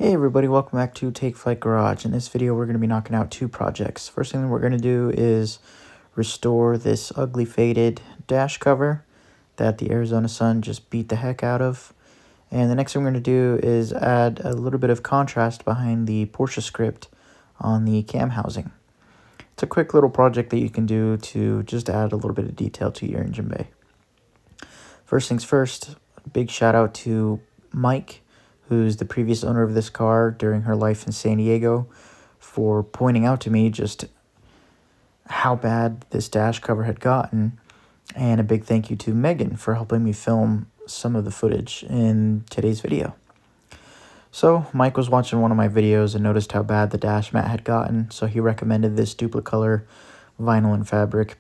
Hey everybody, welcome back to Take Flight Garage. In this video, we're going to be knocking out two projects. First thing we're going to do is restore this ugly faded dash cover that the Arizona sun just beat the heck out of. And the next thing we're going to do is add a little bit of contrast behind the Porsche script on the cam housing. It's a quick little project that you can do to just add a little bit of detail to your engine bay. First things first, big shout out to Mike, who's the previous owner of this car during her life in San Diego, for pointing out to me just how bad this dash cover had gotten. And a big thank you to Megan for helping me film some of the footage in today's video. So Mike was watching one of my videos and noticed how bad the dash mat had gotten, so he recommended this Duplicolor vinyl and fabric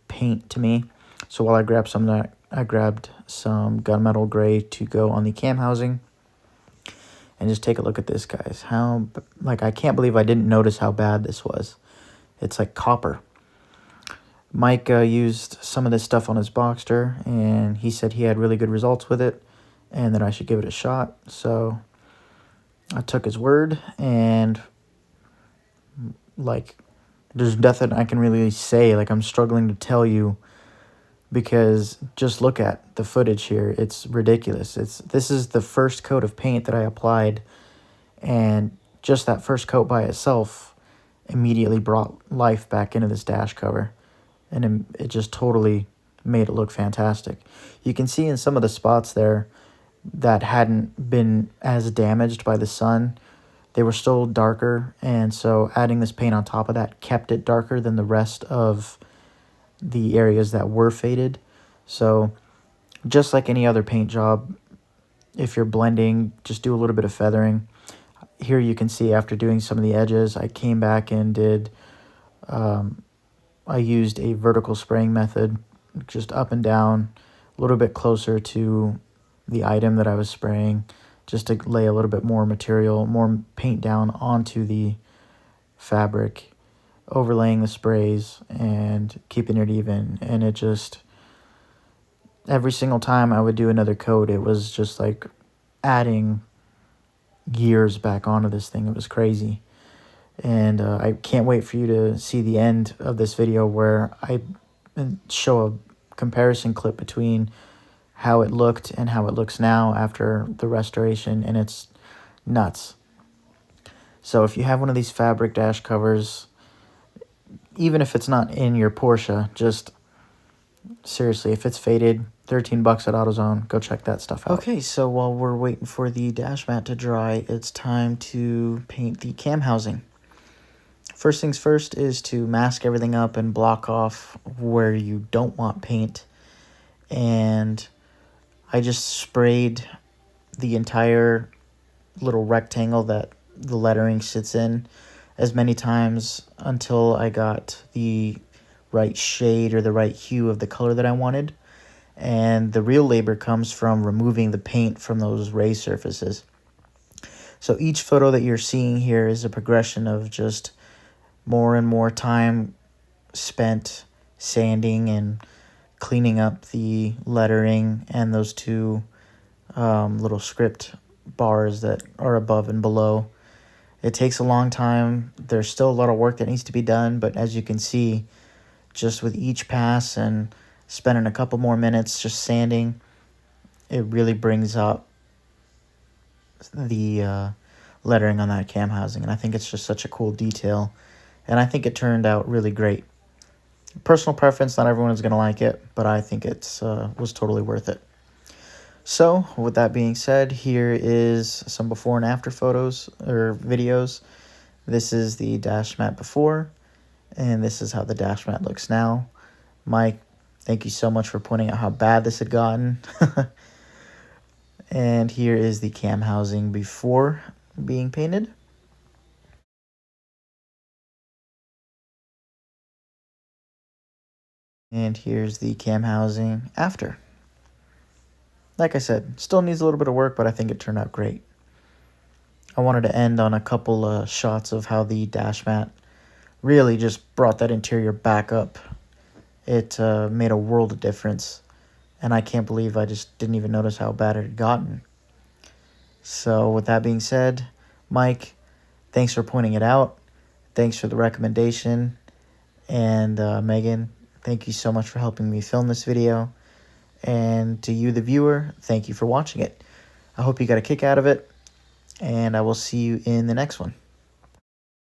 paint to me. So while I grabbed some of that, I grabbed some gunmetal gray to go on the cam housing. And just take a look at this, guys. I can't believe I didn't notice how bad this was. It's like copper. Mike used some of this stuff on his Boxster, and he said he had really good results with it, and that I should give it a shot. So I took his word, and there's nothing I can really say. I'm struggling to tell you, because just look at the footage here. It's ridiculous. This is the first coat of paint that I applied, and just that first coat by itself immediately brought life back into this dash cover, and it just totally made it look fantastic. You can see in some of the spots there that hadn't been as damaged by the sun, they were still darker, and so adding this paint on top of that kept it darker than the rest of the areas that were faded. So just like any other paint job, if you're blending, just do a little bit of feathering. Here you can see after doing some of the edges, I came back and did, I used a vertical spraying method, just up and down, a little bit closer to the item that I was spraying, just to lay a little bit more material, more paint down onto the fabric, overlaying the sprays and keeping it even. And it just, every single time I would do another coat, it was just like adding years back onto this thing. It was crazy. And I can't wait for you to see the end of this video where I show a comparison clip between how it looked and how it looks now after the restoration, and it's nuts. So if you have one of these fabric dash covers, even if it's not in your Porsche, just seriously, if it's faded, $13 at AutoZone, go check that stuff out. Okay, so while we're waiting for the dash mat to dry, it's time to paint the cam housing. First things first is to mask everything up and block off where you don't want paint. And I just sprayed the entire little rectangle that the lettering sits in as many times until I got the right shade or the right hue of the color that I wanted. And the real labor comes from removing the paint from those raised surfaces. So each photo that you're seeing here is a progression of just more and more time spent sanding and cleaning up the lettering and those two little script bars that are above and below. It takes a long time. There's still a lot of work that needs to be done, but as you can see, just with each pass and spending a couple more minutes just sanding, it really brings up the lettering on that cam housing, and I think it's just such a cool detail, and I think it turned out really great. Personal preference, not everyone is going to like it, but I think it's was totally worth it. So with that being said, here is some before and after photos or videos. This is the dash mat before, and this is how the dash mat looks now. Mike, thank you so much for pointing out how bad this had gotten. And here is the cam housing before being painted. And here's the cam housing after. Like I said, still needs a little bit of work, but I think it turned out great. I wanted to end on a couple shots of how the dash mat really just brought that interior back up. It made a world of difference, and I can't believe I just didn't even notice how bad it had gotten. So with that being said, Mike, thanks for pointing it out. Thanks for the recommendation. And Megan, thank you so much for helping me film this video. And to you, the viewer, thank you for watching it. I hope you got a kick out of it, and I will see you in the next one.